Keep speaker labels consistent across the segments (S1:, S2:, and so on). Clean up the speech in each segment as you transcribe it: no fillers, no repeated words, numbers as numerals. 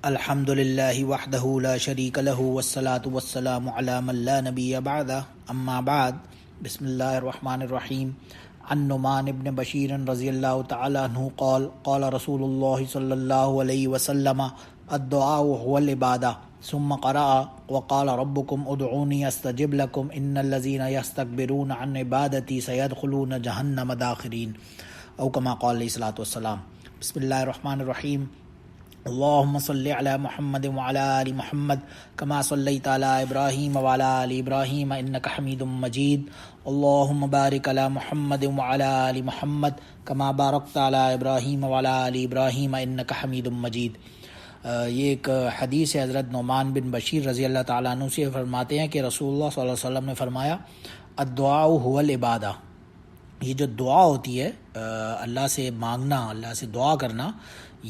S1: الحمد للہ وحدہ لا شریک لہ والصلاة والسلام علی من لا نبی بعدہ اما بعد بسم اللہ الرحمن الرحیم عن نعمان بن بشیر رضی اللہ تعالی عنہ قال قال رسول اللہ صلی اللہ علیہ وسلم الدعاء هو العبادہ ثم قرأ وقال ربکم ادعونی استجب لکم ان الذین یستکبرون عن عبادتی سیدخلون جہنم داخرین او کما قال علیہ الصلوۃ والسلام۔ بسم اللہ الرحمن الرحیم۔ اللہم صلی علی محمد وعلی آل محمد کما صلیت علی ابراہیم وعلی آل ابراہیم انک حمید مجید۔ اللہم بارک علی محمد وعلی آل محمد کما بارکت علی ابراہیم وعلی آل ابراہیم انک حمید مجید۔ یہ ایک حدیث ہے حضرت نعمان بن بشیر رضی اللہ تعالیٰ عنہ سے، فرماتے ہیں کہ رسول اللہ صلی اللہ علیہ وسلم نے فرمایا الدعاء هو العبادہ، یہ جو دعا ہوتی ہے اللہ سے مانگنا، اللہ سے دعا کرنا،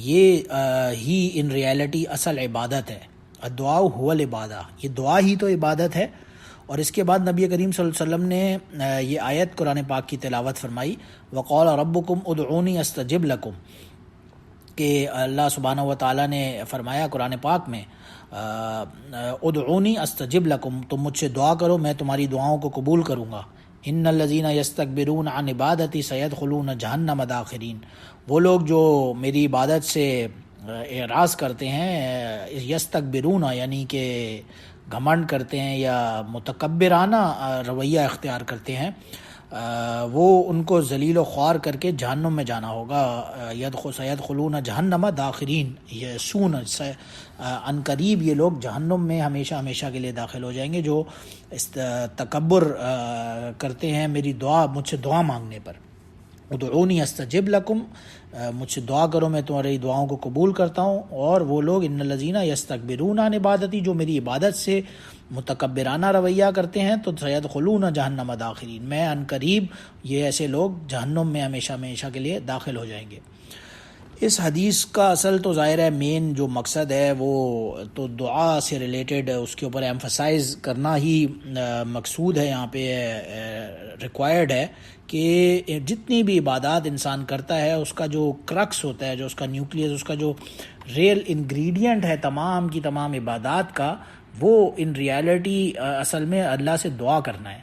S1: یہ ہی ان ریالٹی اصل عبادت ہے۔ الدعاء هو العبادہ، یہ دعا ہی تو عبادت ہے۔ اور اس کے بعد نبی کریم صلی اللہ علیہ وسلم نے یہ آیت قرآن پاک کی تلاوت فرمائی، وقال ربکم ادعونی استجب لکم، کہ اللہ سبحانہ و تعالیٰ نے فرمایا قرآن پاک میں ادعونی استجب لکم، تم مجھ سے دعا کرو میں تمہاری دعاؤں کو قبول کروں گا۔ ان الذین یستکبرون عن عبادتی سیدخلون جہنم داخرین، وہ لوگ جو میری عبادت سے اعراض کرتے ہیں، یستکبرون یعنی کہ گھمنڈ کرتے ہیں یا متکبرانہ رویہ اختیار کرتے ہیں، وہ ان کو ذلیل و خوار کر کے جہنم میں جانا ہوگا۔ سیدخلون جہنم داخرین، یہ سون ان قریب یہ لوگ جہنم میں ہمیشہ ہمیشہ کے لیے داخل ہو جائیں گے، جو تکبر کرتے ہیں میری دعا، مجھ سے دعا مانگنے پر۔ ادعونی استجب لکم، مجھ سے دعا کرو میں تمہاری دعاؤں کو قبول کرتا ہوں۔ اور وہ لوگ ان الذین یستکبرون عن عبادتی، جو میری عبادت سے متکبرانہ رویہ کرتے ہیں، تو سیدخلون جہنم داخرین، میں ان قریب یہ ایسے لوگ جہنم میں ہمیشہ ہمیشہ کے لیے داخل ہو جائیں گے۔ اس حدیث کا اصل تو ظاہر ہے مین جو مقصد ہے وہ تو دعا سے ریلیٹڈ، اس کے اوپر ایمفسائز کرنا ہی مقصود ہے، یہاں پہ ریکوائرڈ ہے کہ جتنی بھی عبادات انسان کرتا ہے اس کا جو کرکس ہوتا ہے، جو اس کا نیوکلیس، اس کا جو ریل انگریڈینٹ ہے تمام کی تمام عبادات کا، وہ ان ریالٹی اصل میں اللہ سے دعا کرنا ہے۔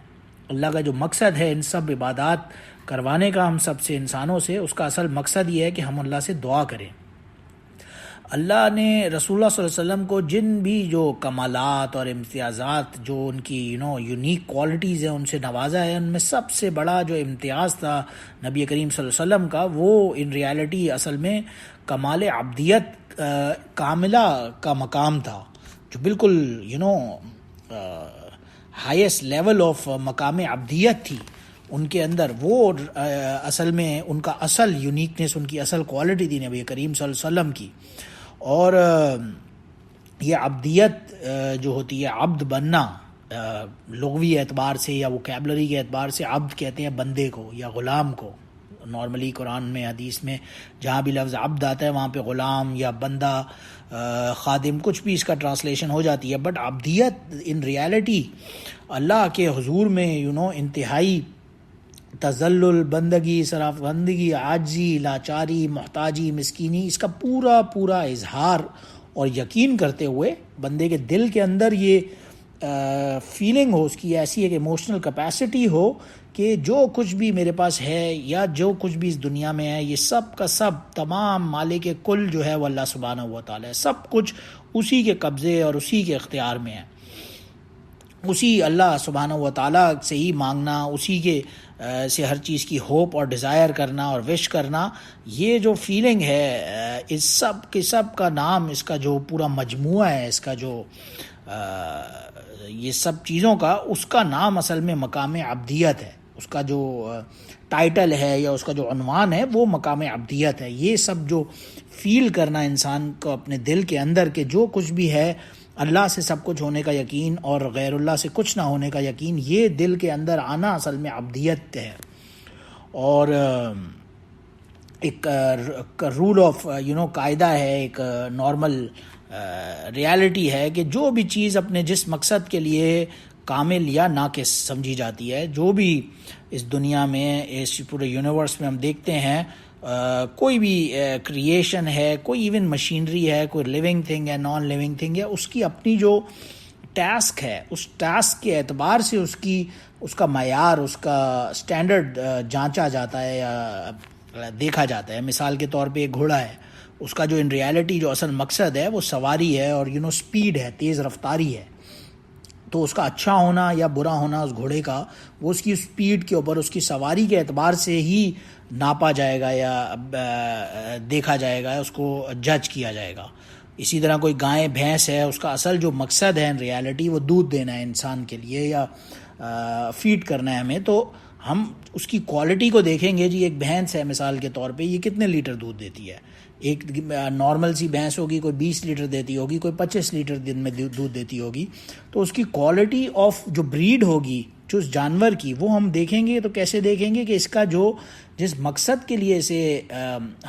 S1: اللہ کا جو مقصد ہے ان سب عبادات کروانے کا ہم سب سے، انسانوں سے، اس کا اصل مقصد یہ ہے کہ ہم اللہ سے دعا کریں۔ اللہ نے رسول اللہ صلی اللہ علیہ وسلم کو جن بھی جو کمالات اور امتیازات، جو ان کی یونیک کوالٹیز ہیں، ان سے نوازا ہے، ان میں سب سے بڑا جو امتیاز تھا نبی کریم صلی اللہ علیہ وسلم کا، وہ ان ریالٹی اصل میں کمال عبدیت کاملہ کا مقام تھا، جو بالکل ہائیسٹ لیول آف مقام عبدیت تھی ان کے اندر۔ وہ اصل میں ان کا اصل یونیکنیس، ان کی اصل کوالٹی تھی نبی کریم صلی اللہ علیہ وسلم کی۔ اور یہ عبدیت جو ہوتی ہے، عبد بننا، لغوی اعتبار سے یا وکیبلری کے اعتبار سے عبد کہتے ہیں بندے کو یا غلام کو۔ نارملی قرآن میں، حدیث میں جہاں بھی لفظ عبد آتا ہے وہاں پہ غلام یا بندہ، خادم، کچھ بھی اس کا ٹرانسلیشن ہو جاتی ہے، بٹ عبدیت ان ریالٹی اللہ کے حضور میں انتہائی تذلل، بندگی، سرافندگی، عاجزی، لاچاری، محتاجی، مسکینی، اس کا پورا پورا اظہار اور یقین کرتے ہوئے بندے کے دل کے اندر یہ فیلنگ ہو، اس کی ایسی ایک ایموشنل کیپیسٹی ہو کہ جو کچھ بھی میرے پاس ہے یا جو کچھ بھی اس دنیا میں ہے، یہ سب کا سب، تمام مالک کل جو ہے وہ اللہ سبحانہ و تعالیٰ ہے، سب کچھ اسی کے قبضے اور اسی کے اختیار میں ہے۔ اسی اللہ سبحانہ و تعالیٰ سے ہی مانگنا، اسی کے سے ہر چیز کی ہوپ اور ڈیزائر کرنا اور وش کرنا، یہ جو فیلنگ ہے، اس سب کے سب کا نام، اس کا جو پورا مجموعہ ہے، اس کا جو یہ سب چیزوں کا، اس کا نام اصل میں مقام عبدیت ہے۔ اس کا جو ٹائٹل ہے یا اس کا جو عنوان ہے وہ مقام عبدیت ہے۔ یہ سب جو فیل کرنا انسان کو اپنے دل کے اندر کہ جو کچھ بھی ہے اللہ سے سب کچھ ہونے کا یقین اور غیر اللہ سے کچھ نہ ہونے کا یقین، یہ دل کے اندر آنا اصل میں عبدیت ہے۔ اور ایک رول آف قاعدہ ہے، ایک نارمل ریالٹی ہے کہ جو بھی چیز اپنے جس مقصد کے لیے کامل یا ناقص سمجھی جاتی ہے، جو بھی اس دنیا میں، اس پورے یونیورس میں ہم دیکھتے ہیں، کوئی بھی کریشن ہے، کوئی ایون مشینری ہے، کوئی لیونگ تھنگ ہے، نان لیونگ تھنگ ہے، اس کی اپنی جو ٹاسک ہے، اس ٹاسک کے اعتبار سے اس کا معیار، اس کا سٹینڈرڈ جانچا جاتا ہے یا دیکھا جاتا ہے۔ مثال کے طور پہ ایک گھوڑا ہے، اس کا جو ان ریالٹی جو اصل مقصد ہے وہ سواری ہے اور سپیڈ ہے، تیز رفتاری ہے۔ تو اس کا اچھا ہونا یا برا ہونا اس گھوڑے کا، وہ اس کی سپیڈ کے اوپر، اس کی سواری کے اعتبار سے ہی ناپا جائے گا یا دیکھا جائے گا، اس کو جج کیا جائے گا۔ اسی طرح کوئی گائے بھینس ہے، اس کا اصل جو مقصد ہے ان ریالٹی وہ دودھ دینا ہے انسان کے لیے یا فیڈ کرنا ہے ہمیں، تو ہم اس کی کوالٹی کو دیکھیں گے۔ جی ایک بھینس ہے مثال کے طور پہ، یہ کتنے لیٹر دودھ دیتی ہے؟ ایک نارمل سی بھینس ہوگی، کوئی 20 لیٹر دیتی ہوگی، کوئی 25 لیٹر دن میں دودھ دیتی ہوگی۔ تو اس کی کوالٹی آف جو بریڈ ہوگی جو اس جانور کی، وہ ہم دیکھیں گے۔ تو کیسے دیکھیں گے کہ اس کا جس مقصد کے لیے اسے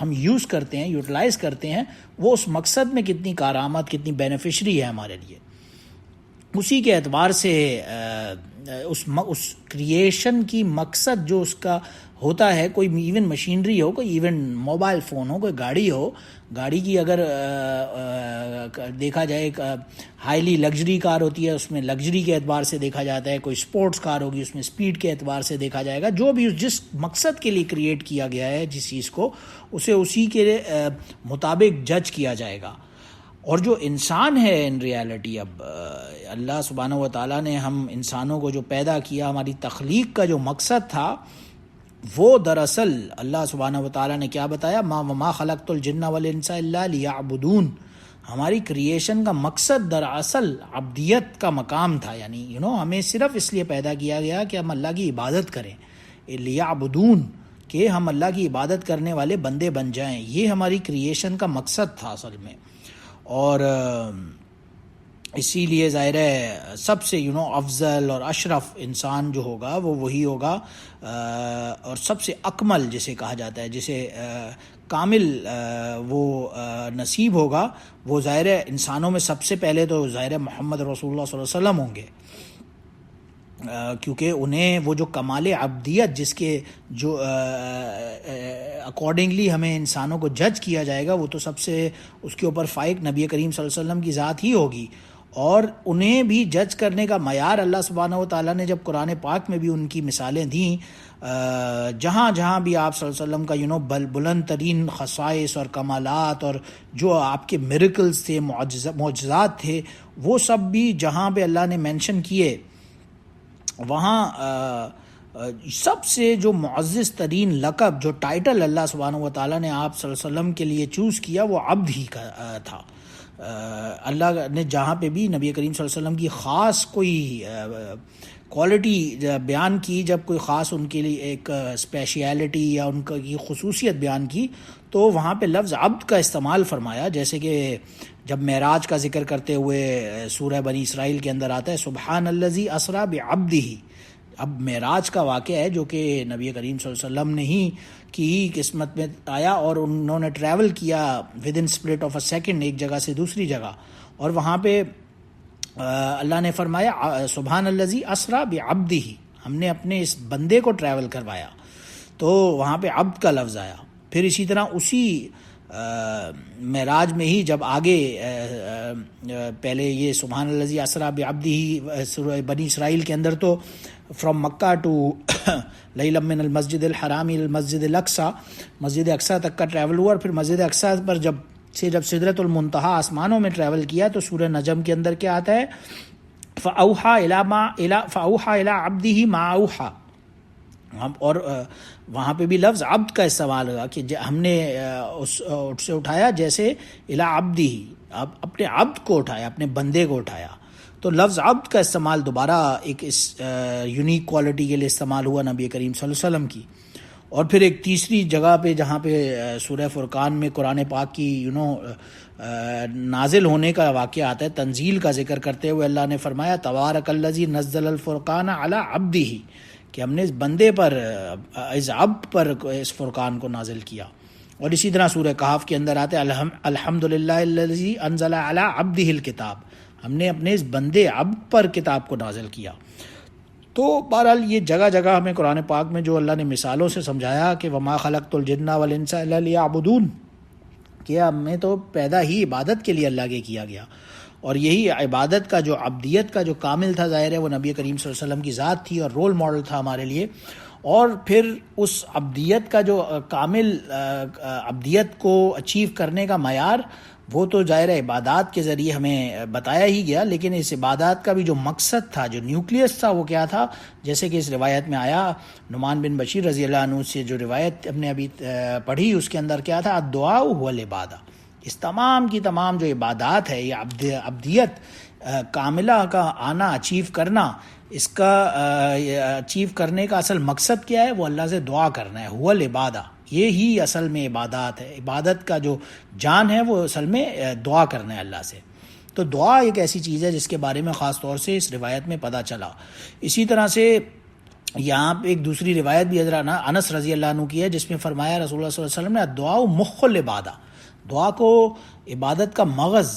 S1: ہم یوز کرتے ہیں، یوٹیلائز کرتے ہیں، وہ اس مقصد میں کتنی کارآمد، کتنی بینیفیشری ہے ہمارے لیے۔ اسی کے اعتبار سے اس کریشن کی مقصد جو اس کا ہوتا ہے، کوئی ایون مشینری ہو، کوئی ایون موبائل فون ہو، کوئی گاڑی ہو، گاڑی کی اگر دیکھا جائے، ایک ہائیلی لگژری کار ہوتی ہے، اس میں لگژری کے اعتبار سے دیکھا جاتا ہے، کوئی سپورٹس کار ہوگی، اس میں سپیڈ کے اعتبار سے دیکھا جائے گا۔ جو بھی جس مقصد کے لیے کریٹ کیا گیا ہے جس چیز کو، اسے اسی کے مطابق جج کیا جائے گا۔ اور جو انسان ہے ان ریالٹی، اب اللہ سبحانہ و تعالیٰ نے ہم انسانوں کو جو پیدا کیا، ہماری تخلیق کا جو مقصد تھا، وہ دراصل اللہ سبحانہ و تعالیٰ نے کیا بتایا؟ ما خلقت الجن والانس الا لیعبدون۔ ہماری کریشن کا مقصد دراصل عبدیت کا مقام تھا، یعنی ہمیں صرف اس لیے پیدا کیا گیا کہ ہم اللہ کی عبادت کریں، لیعبدون، کہ ہم اللہ کی عبادت کرنے والے بندے بن جائیں۔ یہ ہماری کریشن کا مقصد تھا اصل میں۔ اور اسی لیے ظاہر ہے سب سے افضل اور اشرف انسان جو ہوگا وہ وہی ہوگا، اور سب سے اکمل جسے کہا جاتا ہے، جسے کامل وہ نصیب ہوگا، وہ ظاہر ہے انسانوں میں سب سے پہلے تو ظاہر ہے محمد رسول اللہ صلی اللہ علیہ وسلم ہوں گے، کیونکہ انہیں وہ جو کمال عبدیت جس کے جو اکارڈنگلی ہمیں انسانوں کو جج کیا جائے گا، وہ تو سب سے اس کے اوپر فائق نبی کریم صلی اللہ علیہ وسلم کی ذات ہی ہوگی۔ اور انہیں بھی جج کرنے کا معیار اللہ سبحانہ و تعالیٰ نے جب قرآن پاک میں بھی ان کی مثالیں دیں، جہاں جہاں بھی آپ صلی اللہ علیہ وسلم کا بلند ترین خصائص اور کمالات اور جو آپ کے میریکلز تھے، معجزات تھے، وہ سب بھی جہاں پہ اللہ نے مینشن کیے، وہاں سب سے جو معزز ترین لقب، جو ٹائٹل اللہ سبحانہ و تعالیٰ نے آپ صلی اللہ علیہ وسلم کے لیے چوز کیا، وہ عبد ہی کا تھا۔ اللہ نے جہاں پہ بھی نبی کریم صلی اللہ علیہ وسلم کی خاص کوئی کوالٹی بیان کی، جب کوئی خاص ان کے لیے ایک اسپیشیلٹی یا ان کی خصوصیت بیان کی، تو وہاں پہ لفظ عبد کا استعمال فرمایا۔ جیسے کہ جب معراج کا ذکر کرتے ہوئے سورہ بنی اسرائیل کے اندر آتا ہے سبحان الذی اسریٰ بعبدہ۔ اب معراج کا واقعہ ہے جو کہ نبی کریم صلی اللہ علیہ وسلم نے ہی کی قسمت میں آیا، اور انہوں نے ٹریول کیا with in split of a second, ایک جگہ سے دوسری جگہ، اور وہاں پہ اللہ نے فرمایا سبحان الذی اسریٰ بعبدہ، ہم نے اپنے اس بندے کو ٹریول کروایا، تو وہاں پہ عبد کا لفظ آیا۔ پھر اسی طرح اسی معراج میں ہی جب آگے پہلے یہ سبحان الذی اسریٰ بعبدہ سورہ بنی اسرائیل کے اندر تو فرام مکہ ٹو لیلا من المسجد الحرام الى المسجد الاقصی، مسجد اقصی تک کا ٹریول ہوا، اور پھر مسجد اقصی پر جب سدرۃ المنتہا آسمانوں میں ٹریول کیا، تو سورہ نجم کے اندر کیا آتا ہے؟ فَأَوْحَى إِلَىٰ عَبْدِهِ مَا أَوْحَى۔ اور وہاں پہ بھی لفظ عبد کا استعمال ہوگا کہ ہم نے اس سے اٹھایا جیسے الی عبدہ، اپنے عبد کو اٹھایا، اپنے بندے کو اٹھایا۔ تو لفظ عبد کا استعمال دوبارہ ایک اس یونیک کوالٹی کے لیے استعمال ہوا نبی کریم صلی اللہ علیہ وسلم کی۔ اور پھر ایک تیسری جگہ پہ جہاں پہ سورہ فرقان میں قرآن پاک کی نازل ہونے کا واقعہ آتا ہے، تنزیل کا ذکر کرتے ہوئے اللہ نے فرمایا تبارک الذی نزل الفرقان علی عبدہ، کہ ہم نے اس بندے پر، اس عبد پر اس فرقان کو نازل کیا۔ اور اسی طرح سورہ کہف کے اندر آتے الحمدللہ الذی انزل علی عبدہ الکتاب، ہم نے اپنے اس بندے عبد پر کتاب کو نازل کیا۔ تو بہرحال یہ جگہ جگہ ہمیں قرآن پاک میں جو اللہ نے مثالوں سے سمجھایا کہ وما خلقت الجن والانس الا لیعبدون، کہ ہمیں تو پیدا ہی عبادت کے لیے اللہ کے کیا گیا، اور یہی عبادت کا جو عبدیت کا جو کامل تھا، ظاہر ہے وہ نبی کریم صلی اللہ علیہ وسلم کی ذات تھی اور رول ماڈل تھا ہمارے لیے، اور پھر اس عبدیت کا جو کامل عبدیت کو اچیو کرنے کا معیار وہ تو ظاہر عبادات کے ذریعے ہمیں بتایا ہی گیا، لیکن اس عبادات کا بھی جو مقصد تھا، جو نیوکلیس تھا، وہ کیا تھا؟ جیسے کہ اس روایت میں آیا، نعمان بن بشیر رضی اللہ عنہ سے جو روایت ہم نے ابھی پڑھی، اس کے اندر کیا تھا؟ الدعاء هو العبادہ۔ اس تمام کی تمام جو عبادات ہے، یہ عبدیت کاملہ کا آنا، اچیو کرنا، اس کا اچیو کرنے کا اصل مقصد کیا ہے؟ وہ اللہ سے دعا کرنا ہے، هو العبادہ۔ یہی اصل میں عبادات ہے، عبادت کا جو جان ہے وہ اصل میں دعا کرنا ہے اللہ سے۔ تو دعا ایک ایسی چیز ہے جس کے بارے میں خاص طور سے اس روایت میں پتہ چلا۔ اسی طرح سے یہاں پہ ایک دوسری روایت بھی حضرت انس رضی اللہ عنہ کی ہے، جس میں فرمایا رسول اللہ صلی اللہ علیہ وسلم نے دعا مخ العبادہ، دعا کو عبادت کا مغز،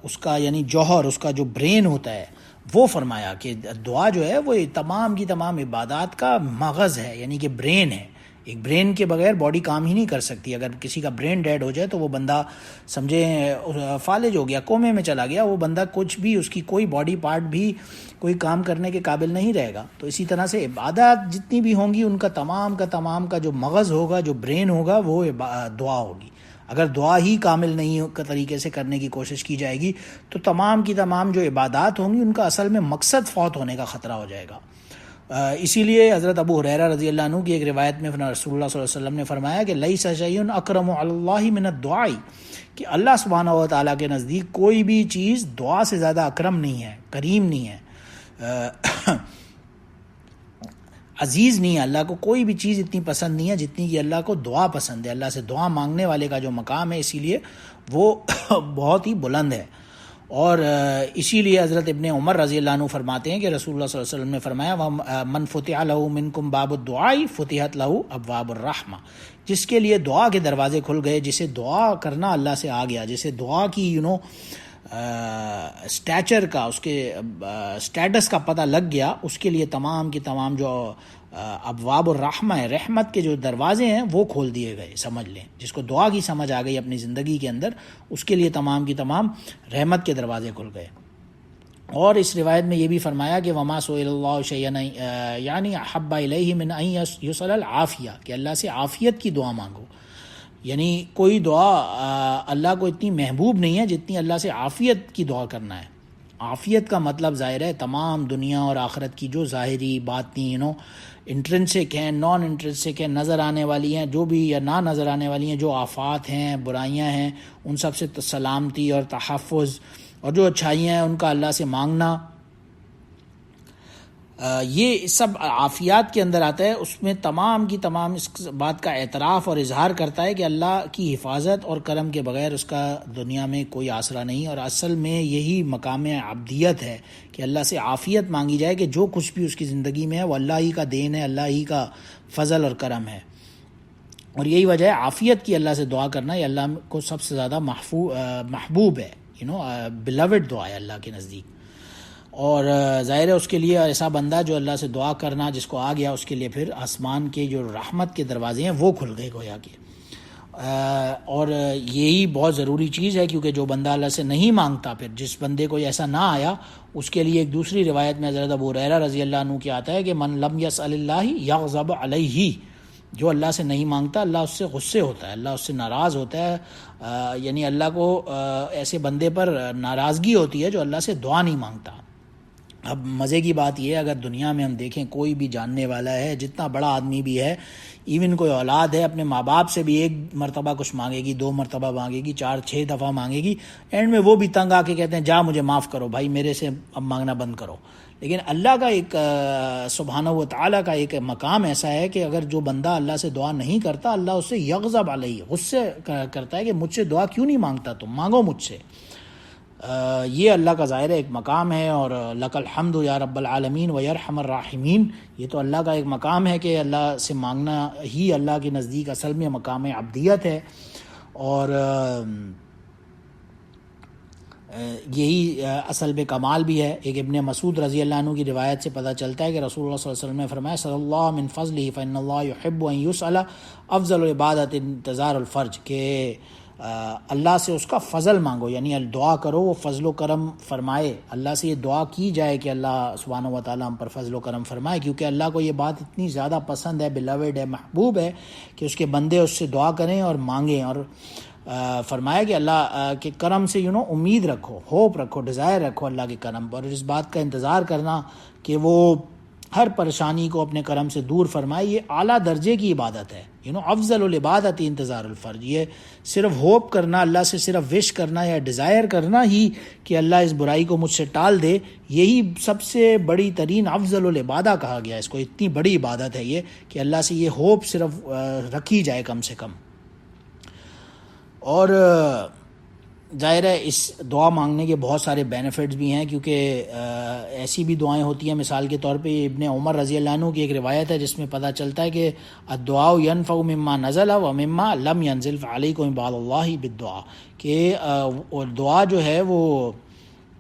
S1: اس کا یعنی جوہر، اس کا جو برین ہوتا ہے، وہ فرمایا کہ دعا جو ہے وہ تمام کی تمام عبادات کا مغز ہے، یعنی کہ برین ہے۔ ایک برین کے بغیر باڈی کام ہی نہیں کر سکتی۔ اگر کسی کا برین ڈیڈ ہو جائے تو وہ بندہ سمجھیں فالج ہو گیا، کومے میں چلا گیا، وہ بندہ کچھ بھی، اس کی کوئی باڈی پارٹ بھی کوئی کام کرنے کے قابل نہیں رہے گا۔ تو اسی طرح سے عبادات جتنی بھی ہوں گی، ان کا تمام کا جو مغز ہوگا، جو برین ہوگا، وہ دعا ہوگی۔ اگر دعا ہی کامل نہیں طریقے سے کرنے کی کوشش کی جائے گی تو تمام کی تمام جو عبادات ہوں گی، ان کا اصل میں مقصد فوت ہونے کا خطرہ ہو جائے گا۔ اسی لیے حضرت ابو ہریرہ رضی اللہ عنہ کی ایک روایت میں رسول اللہ صلی اللہ علیہ وسلم نے فرمایا کہ لیس شیء اکرم علی اللہ من الدعاء، کہ اللہ سبحانہ و تعالیٰ کے نزدیک کوئی بھی چیز دعا سے زیادہ اکرم نہیں ہے، کریم نہیں ہے، عزیز نہیں ہے۔ اللہ کو کوئی بھی چیز اتنی پسند نہیں ہے جتنی کہ اللہ کو دعا پسند ہے۔ اللہ سے دعا مانگنے والے کا جو مقام ہے، اسی لیے وہ بہت ہی بلند ہے۔ اور اسی لیے حضرت ابن عمر رضی اللہ عنہ فرماتے ہیں کہ رسول اللہ صلی اللہ علیہ وسلم نے فرمایا من فتح له منکم باب الدعاء فتحت له ابواب الرحمہ، جس کے لیے دعا کے دروازے کھل گئے، جسے دعا کرنا اللہ سے آ گیا، جسے دعا کی اسٹیچر کا، اس کے اسٹیٹس کا پتہ لگ گیا، اس کے لیے تمام کی تمام جو ابواب الرحمہ ہے، رحمت کے جو دروازے ہیں، وہ کھول دیے گئے، سمجھ لیں۔ جس کو دعا کی سمجھ آ گئی اپنی زندگی کے اندر، اس کے لیے تمام کی تمام رحمت کے دروازے کھل گئے۔ اور اس روایت میں یہ بھی فرمایا کہ وما سئل اللہ شیئا یعنی احب الیہ من ان یسأل العافیہ، کہ اللہ سے عافیت کی دعا مانگو۔ یعنی کوئی دعا اللہ کو اتنی محبوب نہیں ہے جتنی اللہ سے عافیت کی دعا کرنا ہے۔ عافیت کا مطلب ظاہر ہے تمام دنیا اور آخرت کی جو ظاہری باطنی انٹرنسک ہیں، نان انٹرنسک ہیں، نظر آنے والی ہیں جو بھی یا نہ نظر آنے والی ہیں، جو آفات ہیں، برائیاں ہیں، ان سب سے سلامتی اور تحفظ، اور جو اچھائیاں ہیں ان کا اللہ سے مانگنا، یہ سب عافیات کے اندر آتا ہے۔ اس میں تمام کی تمام اس بات کا اعتراف اور اظہار کرتا ہے کہ اللہ کی حفاظت اور کرم کے بغیر اس کا دنیا میں کوئی آسرا نہیں، اور اصل میں یہی مقام عبدیت ہے کہ اللہ سے عافیت مانگی جائے، کہ جو کچھ بھی اس کی زندگی میں ہے وہ اللہ ہی کا دین ہے، اللہ ہی کا فضل اور کرم ہے۔ اور یہی وجہ ہے عافیت کی اللہ سے دعا کرنا، یہ اللہ کو سب سے زیادہ محبوب ہے، بلوڈ دعا ہے اللہ کے نزدیک۔ اور ظاہر ہے اس کے لیے ایسا بندہ جو اللہ سے دعا کرنا جس کو آ گیا، اس کے لیے پھر آسمان کے جو رحمت کے دروازے ہیں وہ کھل گئے گویا کہ۔ اور یہی بہت ضروری چیز ہے، کیونکہ جو بندہ اللہ سے نہیں مانگتا، پھر جس بندے کو ایسا نہ آیا، اس کے لیے ایک دوسری روایت میں حضرت ابو ہریرہ رضی اللہ عنہ کی آتا ہے کہ من لم یسأل اللہ یغضب علیہ، جو اللہ سے نہیں مانگتا اللہ اس سے غصے ہوتا ہے، اللہ اس سے ناراض ہوتا ہے، یعنی اللہ کو ایسے بندے پر ناراضگی ہوتی ہے جو اللہ سے دعا نہیں مانگتا۔ اب مزے کی بات یہ ہے، اگر دنیا میں ہم دیکھیں کوئی بھی جاننے والا ہے، جتنا بڑا آدمی بھی ہے، ایون کوئی اولاد ہے، اپنے ماں باپ سے بھی ایک مرتبہ کچھ مانگے گی، 2 مرتبہ مانگے گی، 4-6 دفعہ مانگے گی، اینڈ میں وہ بھی تنگ آ کے کہتے ہیں جا مجھے معاف کرو بھائی، میرے سے اب مانگنا بند کرو۔ لیکن اللہ کا ایک سبحانہ و تعالیٰ کا ایک مقام ایسا ہے کہ اگر جو بندہ اللہ سے دعا نہیں کرتا، اللہ اس سے یغضب علیہ، غصے کرتا ہے کہ مجھ سے دعا کیوں نہیں مانگتا، تم مانگو مجھ سے۔ یہ اللہ کا ظاہر ایک مقام ہے، اور لک الحمد یا رب العالمین و یرحم الراحمین، یہ تو اللہ کا ایک مقام ہے کہ اللہ سے مانگنا ہی اللہ کے نزدیک اصل میں مقام عبدیت ہے۔ اور یہی اصل میں کمال بھی ہے۔ ایک ابن مسعود رضی اللہ عنہ کی روایت سے پتہ چلتا ہے کہ رسول اللہ صلی اللہ علیہ وسلم نے فرمایا صلی اللہ من فضلہ فإن اللہ یحب ان یسأل افضل العبادت انتظار الفرج، کہ اللہ سے اس کا فضل مانگو، یعنی دعا کرو وہ فضل و کرم فرمائے، اللہ سے یہ دعا کی جائے کہ اللہ سبحانہ و تعالیٰ ہم پر فضل و کرم فرمائے، کیونکہ اللہ کو یہ بات اتنی زیادہ پسند ہے، بیلوڈ ہے، محبوب ہے کہ اس کے بندے اس سے دعا کریں اور مانگیں۔ اور فرمایا کہ اللہ کے کرم سے امید رکھو، ہوپ رکھو، ڈیزائر رکھو اللہ کے کرم پر، اور اس بات کا انتظار کرنا کہ وہ ہر پریشانی کو اپنے کرم سے دور فرمائے، یہ اعلیٰ درجے کی عبادت ہے۔ افضل العبادت انتظار الفرج، یہ صرف ہوپ کرنا، اللہ سے صرف وش کرنا یا ڈیزائر کرنا ہی کہ اللہ اس برائی کو مجھ سے ٹال دے، یہی سب سے بڑی ترین افضل العبادہ کہا گیا اس کو۔ اتنی بڑی عبادت ہے یہ کہ اللہ سے یہ ہوپ صرف رکھی جائے کم سے کم۔ اور ظاہر ہے اس دعا مانگنے کے بہت سارے بینیفٹس بھی ہیں، کیونکہ ایسی بھی دعائیں ہوتی ہیں، مثال کے طور پہ ابن عمر رضی اللہ عنہ کی ایک روایت ہے جس میں پتہ چلتا ہے کہ الدعاء ينفع مما نزل ومما لم ينزل فعلیکم عباد اللہ بالدعاء، کہ دعا جو ہے وہ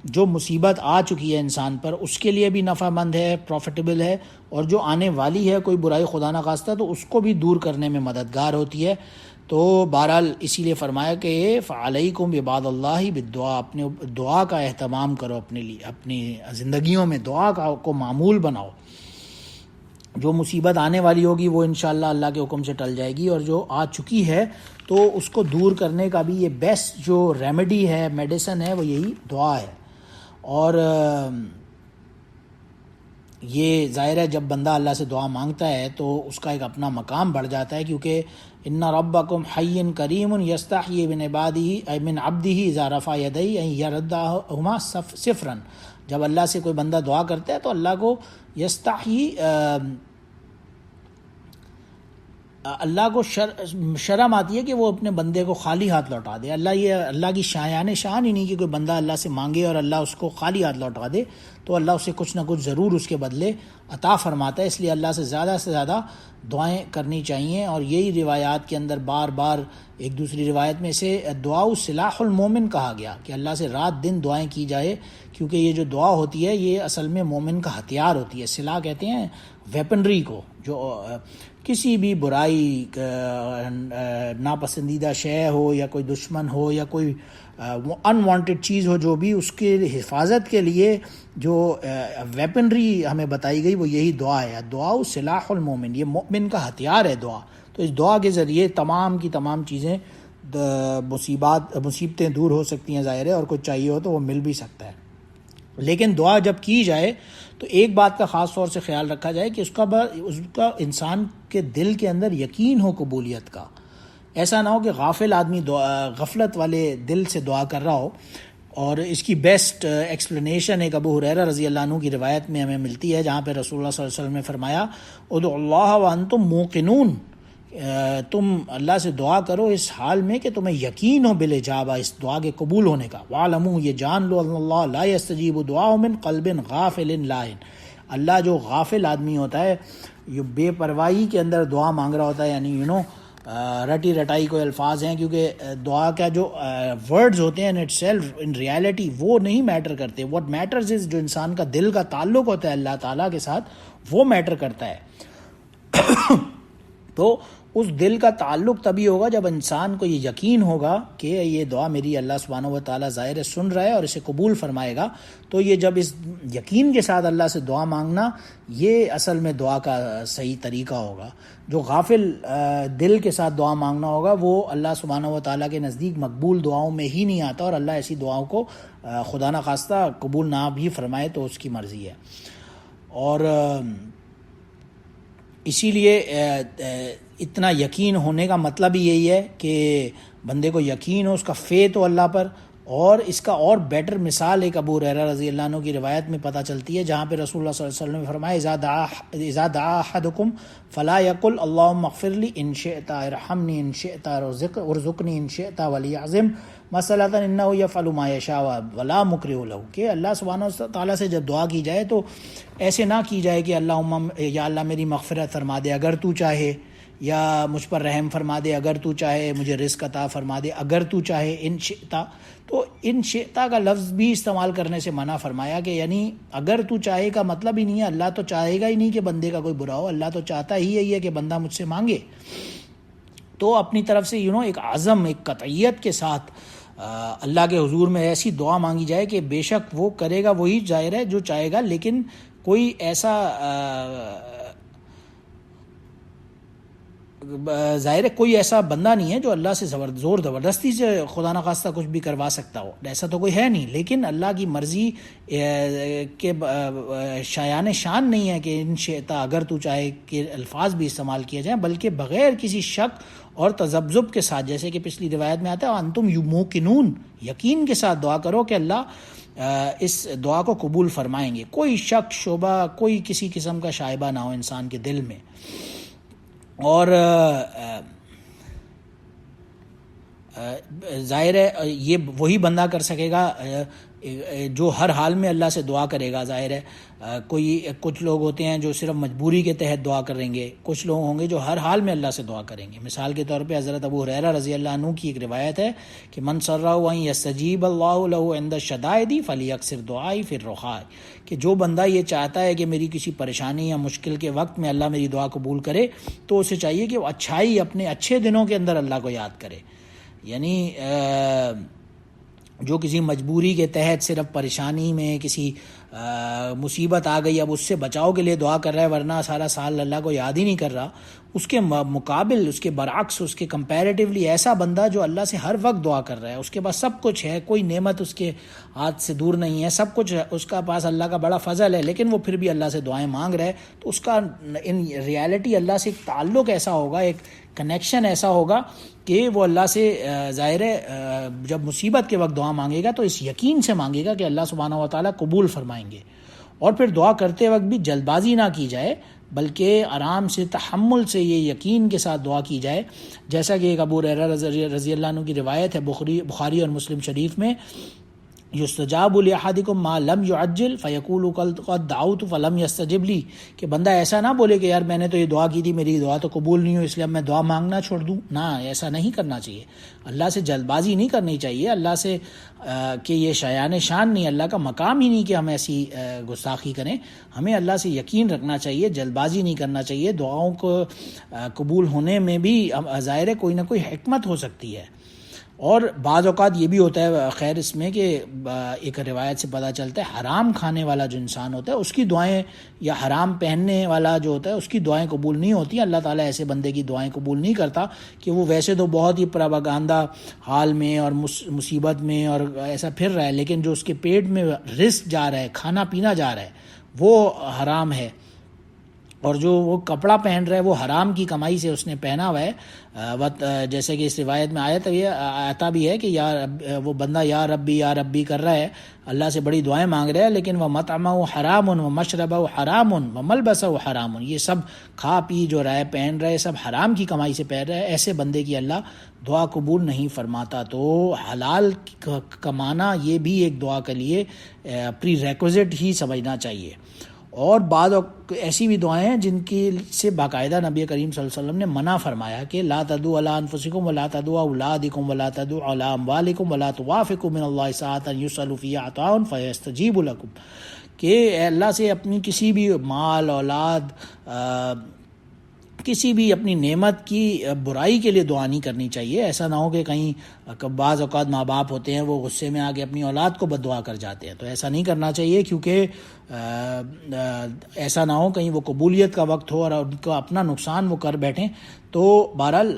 S1: جو مصیبت آ چکی ہے انسان پر اس کے لیے بھی نفع مند ہے، پروفٹیبل ہے، اور جو آنے والی ہے کوئی برائی خدا نخواستہ تو اس کو بھی دور کرنے میں مددگار ہوتی ہے۔ تو بہرحال اسی لیے فرمایا کہ فعلیکم عباد اللہ بالدعاء، اپنے دعا کا اہتمام کرو، اپنے لیے اپنی زندگیوں میں دعا کو معمول بناؤ۔ جو مصیبت آنے والی ہوگی وہ انشاءاللہ اللہ کے حکم سے ٹل جائے گی، اور جو آ چکی ہے تو اس کو دور کرنے کا بھی یہ بیسٹ جو ریمیڈی ہے، میڈیسن ہے، وہ یہی دعا ہے۔ اور یہ ظاہر ہے جب بندہ اللہ سے دعا مانگتا ہے تو اس کا ایک اپنا مقام بڑھ جاتا ہے، کیونکہ ان ربکم حی کریم یستحیی من عبادہ من عبدہ اذا رفع یدیہ ان یردہما صفرا، جب اللہ سے کوئی بندہ دعا کرتا ہے تو اللہ کو یستحیی، اللہ کو شرم آتی ہے کہ وہ اپنے بندے کو خالی ہاتھ لوٹا دے۔ اللہ کی شایان شان ہی نہیں کہ کوئی بندہ اللہ سے مانگے اور اللہ اس کو خالی ہاتھ لوٹا دے، تو اللہ اسے کچھ نہ کچھ ضرور اس کے بدلے عطا فرماتا ہے۔ اس لیے اللہ سے زیادہ دعائیں کرنی چاہیے، اور یہی روایات کے اندر بار بار ایک دوسری روایت میں سے دعا سلاح المومن کہا گیا کہ اللہ سے رات دن دعائیں کی جائے، کیونکہ یہ جو دعا ہوتی ہے یہ اصل میں مومن کا ہتھیار ہوتی ہے۔ سلاح کہتے ہیں ویپنری کو، جو کسی بھی برائی، ناپسندیدہ شے ہو یا کوئی دشمن ہو یا کوئی انوانٹیڈ چیز ہو، جو بھی اس کے حفاظت کے لیے جو ویپنری ہمیں بتائی گئی وہ یہی دعا ہے۔ دعا سلاح المومن، یہ مومن کا ہتھیار ہے دعا۔ تو اس دعا کے ذریعے تمام کی تمام چیزیں، مصیبتیں دور ہو سکتی ہیں ظاہر ہے، اور کچھ چاہیے ہو تو وہ مل بھی سکتا ہے۔ لیکن دعا جب کی جائے تو ایک بات کا خاص طور سے خیال رکھا جائے کہ اس کا انسان کے دل کے اندر یقین ہو قبولیت کا۔ ایسا نہ ہو کہ غافل آدمی غفلت والے دل سے دعا کر رہا ہو۔ اور اس کی بیسٹ ایکسپلینیشن ایک ابو ہریرہ رضی اللہ عنہ کی روایت میں ہمیں ملتی ہے، جہاں پہ رسول اللہ صلی اللہ علیہ وسلم نے فرمایا ادعوا اللہ وانتم موقنون، تم اللہ سے دعا کرو اس حال میں کہ تمہیں یقین ہو بالاجابہ، اس دعا کے قبول ہونے کا۔ وَاعْلَمُوا، یہ جان لو، اللہ لا يستجیب دعاء من قلب غافل لاہن، اللہ جو غافل آدمی ہوتا ہے، یہ بے پرواہی کے اندر دعا مانگ رہا ہوتا ہے، یعنی رٹی رٹائی کوئی الفاظ ہیں، کیونکہ دعا کا جو ورڈز ہوتے ہیں ان ریالٹی وہ نہیں میٹر کرتے۔ واٹ میٹرز از، جو انسان کا دل کا تعلق ہوتا ہے اللہ تعالیٰ کے ساتھ، وہ میٹر کرتا ہے۔ تو اس دل کا تعلق تبھی ہوگا جب انسان کو یہ یقین ہوگا کہ یہ دعا میری اللہ سبحانہ و تعالیٰ ظاہر سن رہا ہے اور اسے قبول فرمائے گا۔ تو یہ جب اس یقین کے ساتھ اللہ سے دعا مانگنا، یہ اصل میں دعا کا صحیح طریقہ ہوگا۔ جو غافل دل کے ساتھ دعا مانگنا ہوگا وہ اللہ سبحانہ و تعالیٰ کے نزدیک مقبول دعاؤں میں ہی نہیں آتا، اور اللہ ایسی دعاؤں کو خدا نخواستہ قبول نہ بھی فرمائے تو اس کی مرضی ہے۔ اور اسی لیے اتنا یقین ہونے کا مطلب ہی یہی ہے کہ بندے کو یقین ہو، اس کا فیتھ ہو اللہ پر۔ اور اس کا اور بیٹر مثال ایک ابو ہریرہ رضی اللہ عنہ کی روایت میں پتہ چلتی ہے، جہاں پہ رسول اللہ صلی اللہ علیہ وسلم نے فرمایا اذا دعا احدکم فلا یقل اللہم اغفر لی ان شئت ارحمنی ان شئت ارزقنی ان شئت ولیعظم مسئلۃ انہ یفعل ما یشاء ولا مکرہ لہ، کہ اللہ سبحانہ تعالیٰ سے جب دعا کی جائے تو ایسے نہ کی جائے کہ یا اللہ میری مغفرت فرما دے اگر تو چاہے، یا مجھ پر رحم فرما دے، اگر تو چاہے مجھے رزق عطا فرما دے، اگر تو چاہے، ان شئتا. تو ان شئتا کا لفظ بھی استعمال کرنے سے منع فرمایا کہ یعنی اگر تو چاہے کا مطلب ہی نہیں ہے، اللہ تو چاہے گا ہی نہیں کہ بندے کا کوئی برا ہو، اللہ تو چاہتا ہی یہی ہے کہ بندہ مجھ سے مانگے. تو اپنی طرف سے ایک عزم، ایک قطعیت کے ساتھ اللہ کے حضور میں ایسی دعا مانگی جائے کہ بے شک وہ کرے گا وہی ظاہر ہے جو چاہے گا، لیکن کوئی ایسا ظاہر ہے کوئی ایسا بندہ نہیں ہے جو اللہ سے زور زبردستی سے خدا نخواستہ کچھ بھی کروا سکتا ہو، ایسا تو کوئی ہے نہیں. لیکن اللہ کی مرضی کے شایان شان نہیں ہے کہ ان شئتا، اگر تو چاہے، کہ الفاظ بھی استعمال کیے جائیں، بلکہ بغیر کسی شک اور تذبذب کے ساتھ، جیسے کہ پچھلی روایت میں آتا ہے انتم موقنون، یقین کے ساتھ دعا کرو کہ اللہ اس دعا کو قبول فرمائیں گے. کوئی شک شبہ، کوئی کسی قسم کا شائبہ نہ ہو انسان کے دل میں. اور ظاہر ہے یہ وہی بندہ کر سکے گا جو ہر حال میں اللہ سے دعا کرے گا. ظاہر ہے کچھ لوگ ہوتے ہیں جو صرف مجبوری کے تحت دعا کریں گے، کچھ لوگ ہوں گے جو ہر حال میں اللہ سے دعا کریں گے. مثال کے طور پہ حضرت ابو ہریرہ رضی اللہ عنہ کی ایک روایت ہے کہ من سرہ ان یستجیب اللہ لہ عند الشدائد فلیکثر دعائی فی الرخاء، کہ جو بندہ یہ چاہتا ہے کہ میری کسی پریشانی یا مشکل کے وقت میں اللہ میری دعا قبول کرے، تو اسے چاہیے کہ وہ اچھائی، اپنے اچھے دنوں کے اندر اللہ کو یاد کرے. یعنی جو کسی مجبوری کے تحت صرف پریشانی میں کسی مصیبت آ گئی، اب اس سے بچاؤ کے لیے دعا کر رہا ہے، ورنہ سارا سال اللہ کو یاد ہی نہیں کر رہا، اس کے مقابل، اس کے برعکس، اس کے کمپیریٹیولی ایسا بندہ جو اللہ سے ہر وقت دعا کر رہا ہے، اس کے پاس سب کچھ ہے، کوئی نعمت اس کے ہاتھ سے دور نہیں ہے، سب کچھ اس کا پاس اللہ کا بڑا فضل ہے، لیکن وہ پھر بھی اللہ سے دعائیں مانگ رہا ہے، تو اس کا ان ریالٹی اللہ سے ایک تعلق ایسا ہوگا، ایک کنیکشن ایسا ہوگا کہ وہ اللہ سے ظاہر ہے جب مصیبت کے وقت دعا مانگے گا تو اس یقین سے مانگے گا کہ اللہ سبحانہ و تعالیٰ قبول فرمائیں گے. اور پھر دعا کرتے وقت بھی جلد بازی نہ کی جائے، بلکہ آرام سے، تحمل سے، یہ یقین کے ساتھ دعا کی جائے. جیسا کہ ایک ابو ہریرہ رضی اللہ عنہ کی روایت ہے بخاری اور مسلم شریف میں، یستجاب لاحدکم ما لم یعجل فیقول قد دعوت فلم یستجب لی، کہ بندہ ایسا نہ بولے کہ یار میں نے تو یہ دعا کی تھی، میری دعا تو قبول نہیں ہوئی، اس لیے اب میں دعا مانگنا چھوڑ دوں. نہ، ایسا نہیں کرنا چاہیے. اللہ سے جلد بازی نہیں کرنی چاہیے، اللہ سے کہ یہ شایان شان نہیں، اللہ کا مقام ہی نہیں کہ ہم ایسی گستاخی کریں. ہمیں اللہ سے یقین رکھنا چاہیے، جلد بازی نہیں کرنا چاہیے. دعاؤں کو قبول ہونے میں بھی ظاہر ہے کوئی نہ کوئی حکمت ہو سکتی ہے. اور بعض اوقات یہ بھی ہوتا ہے خیر اس میں کہ ایک روایت سے پتہ چلتا ہے حرام کھانے والا جو انسان ہوتا ہے اس کی دعائیں، یا حرام پہننے والا جو ہوتا ہے اس کی دعائیں قبول نہیں ہوتی. اللہ تعالیٰ ایسے بندے کی دعائیں قبول نہیں کرتا کہ وہ ویسے تو بہت ہی پراپاگاندا حال میں اور مصیبت میں اور ایسا پھر رہا ہے، لیکن جو اس کے پیٹ میں رزق جا رہا ہے، کھانا پینا جا رہا ہے، وہ حرام ہے. اور جو وہ کپڑا پہن رہا ہے وہ حرام کی کمائی سے اس نے پہنا ہوا ہے. جیسے کہ اس روایت میں آتا بھی ہے کہ وہ بندہ یا ربی کر رہا ہے، اللہ سے بڑی دعائیں مانگ رہا ہے، لیکن وہ مطعمہ حرام و مشربہ حرام و ملبسہ حرام، یہ سب کھا پی جو رہا ہے، پہن رہے، سب حرام کی کمائی سے پہن رہا ہے. ایسے بندے کی اللہ دعا قبول نہیں فرماتا. تو حلال کمانا یہ بھی ایک دعا کے لیے پری ریکوزٹ ہی سمجھنا چاہیے. اور بعض ایسی بھی دعائیں ہیں جن کی سے باقاعدہ نبی کریم صلی اللہ علیہ وسلم نے منع فرمایا کہ لا تدعوا علی انفسکم ولا تدعوا اولادکم ولا تدعوا علی اموالکم ولا توافقوا من اللہ ساعۃ یسأل فیہا عطاء فیستجیب لکم، کہ اللہ سے اپنی کسی بھی مال، اولاد، کسی بھی اپنی نعمت کی برائی کے لیے دعا نہیں کرنی چاہیے. ایسا نہ ہو کہ کہیں بعض اوقات ماں باپ ہوتے ہیں وہ غصے میں آ کے اپنی اولاد کو بد دعا کر جاتے ہیں، تو ایسا نہیں کرنا چاہیے، کیونکہ ایسا نہ ہو کہیں وہ قبولیت کا وقت ہو اور ان کا اپنا نقصان وہ کر بیٹھیں. تو بہرحال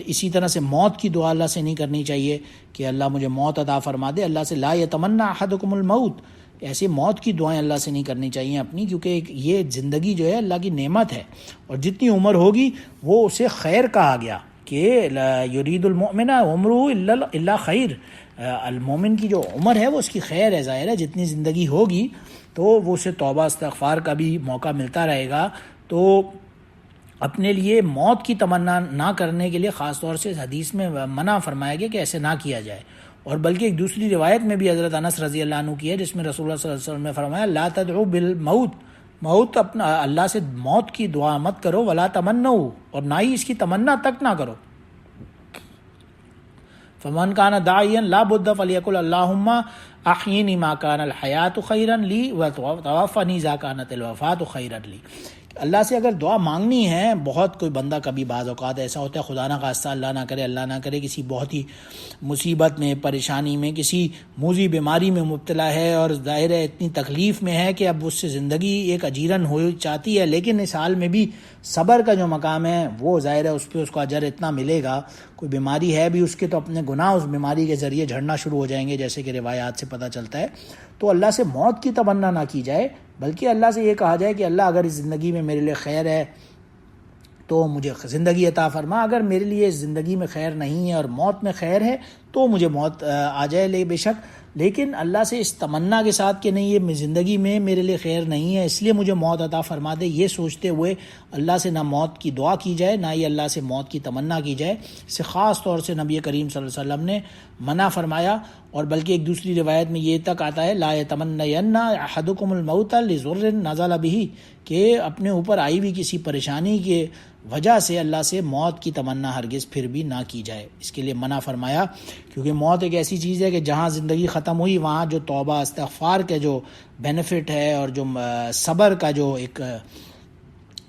S1: اسی طرح سے موت کی دعا اللہ سے نہیں کرنی چاہیے کہ اللہ مجھے موت عطا فرما دے. اللہ سے لا یتمنی احدکم الموت، ایسی موت کی دعائیں اللہ سے نہیں کرنی چاہیے اپنی، کیونکہ یہ زندگی جو ہے اللہ کی نعمت ہے، اور جتنی عمر ہوگی وہ اسے خیر کہا گیا کہ یرید المؤمن عمرہ الا خیر. المومن کی جو عمر ہے وہ اس کی خیر ہے. ظاہر ہے جتنی زندگی ہوگی تو وہ اسے توبہ استغفار کا بھی موقع ملتا رہے گا. تو اپنے لیے موت کی تمنا نہ کرنے کے لیے خاص طور سے حدیث میں منع فرمایا گیا کہ ایسے نہ کیا جائے. اور بلکہ ایک دوسری روایت میں بھی حضرت انس رضی اللہ عنہ کی ہے جس میں رسول اللہ صلی اللہ علیہ وسلم نے فرمایا لا تدعو بالموت موت اپنا اللہ سے موت کی دعا مت کرو، ولا تمنو، اور نہ ہی اس کی تمنا تک نہ کرو. فمن کان داعیا لا بد فلیقل اللہم احیینی ما کان الحیات خیرا لی وتوفنی اذا کانت الوفات خیرا لی. اللہ سے اگر دعا مانگنی ہے، بہت کوئی بندہ کبھی بعض اوقات ایسا ہوتا ہے خدا نہ خواستہ اللہ نہ کرے کسی بہت ہی مصیبت میں، پریشانی میں، کسی موذی بیماری میں مبتلا ہے، اور ظاہر ہے اتنی تکلیف میں ہے کہ اب اس سے زندگی ایک اجیرن ہو چاہتی ہے، لیکن اس حال میں بھی صبر کا جو مقام ہے وہ ظاہر ہے اس پہ اس کو اجر اتنا ملے گا. کوئی بیماری ہے بھی اس کے تو اپنے گناہ اس بیماری کے ذریعے جھڑنا شروع ہو جائیں گے، جیسے کہ روایات سے پتہ چلتا ہے. تو اللہ سے موت کی تمنا نہ کی جائے، بلکہ اللہ سے یہ کہا جائے کہ اللہ اگر اس زندگی میں میرے لیے خیر ہے تو مجھے زندگی عطا فرما، اگر میرے لیے اس زندگی میں خیر نہیں ہے اور موت میں خیر ہے تو مجھے موت آ جائے بے شک. لیکن اللہ سے اس تمنا کے ساتھ کہ نہیں یہ زندگی میں میرے لیے خیر نہیں ہے اس لیے مجھے موت عطا فرما دے، یہ سوچتے ہوئے اللہ سے نہ موت کی دعا کی جائے، نہ ہی اللہ سے موت کی تمنا کی جائے. اس سے خاص طور سے نبی کریم صلی اللہ علیہ وسلم نے منع فرمایا. اور بلکہ ایک دوسری روایت میں یہ تک آتا ہے لا یتمنین احدکم الموت لضر نزل به، کہ اپنے اوپر آئی ہوئی کسی پریشانی کے وجہ سے اللہ سے موت کی تمنا ہرگز پھر بھی نہ کی جائے. اس کے لیے منع فرمایا، کیونکہ موت ایک ایسی چیز ہے کہ جہاں زندگی ختم ہوئی وہاں جو توبہ استغفار کا جو بینیفٹ ہے اور جو صبر کا جو ایک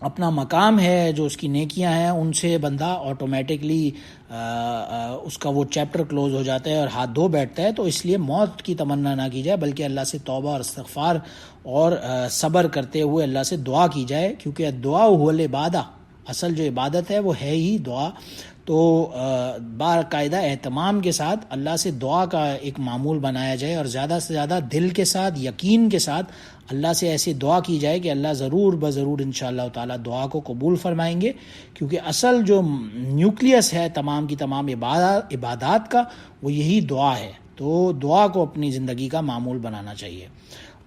S1: اپنا مقام ہے، جو اس کی نیکیاں ہیں، ان سے بندہ آٹومیٹکلی اس کا وہ چیپٹر کلوز ہو جاتا ہے اور ہاتھ دھو بیٹھتا ہے. تو اس لیے موت کی تمنا نہ کی جائے، بلکہ اللہ سے توبہ اور استغفار اور صبر کرتے ہوئے اللہ سے دعا کی جائے، کیونکہ دعا هو العبادہ، اصل جو عبادت ہے وہ ہے ہی دعا. تو باقاعدہ اہتمام کے ساتھ اللہ سے دعا کا ایک معمول بنایا جائے، اور زیادہ سے زیادہ دل کے ساتھ، یقین کے ساتھ اللہ سے ایسے دعا کی جائے کہ اللہ ضرور بضرور انشاءاللہ تعالی دعا کو قبول فرمائیں گے. کیونکہ اصل جو نیوکلیس ہے تمام کی تمام عبادات کا وہ یہی دعا ہے. تو دعا کو اپنی زندگی کا معمول بنانا چاہیے.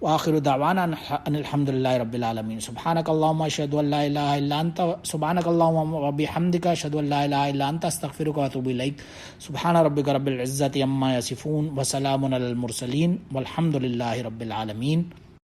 S1: وآخر دعوانا ان الحمد للہ رب العالمین. سبحانک اللہم اشہد ان لا الہ الا انت سبحانک اللہم وبحمدک اشہد ان لا الہ الا انت استغفرک واتوب الیک. سبحان ربک رب العزۃ عما یصفون وسلام علی المرسلین والحمد للہ رب العالمین.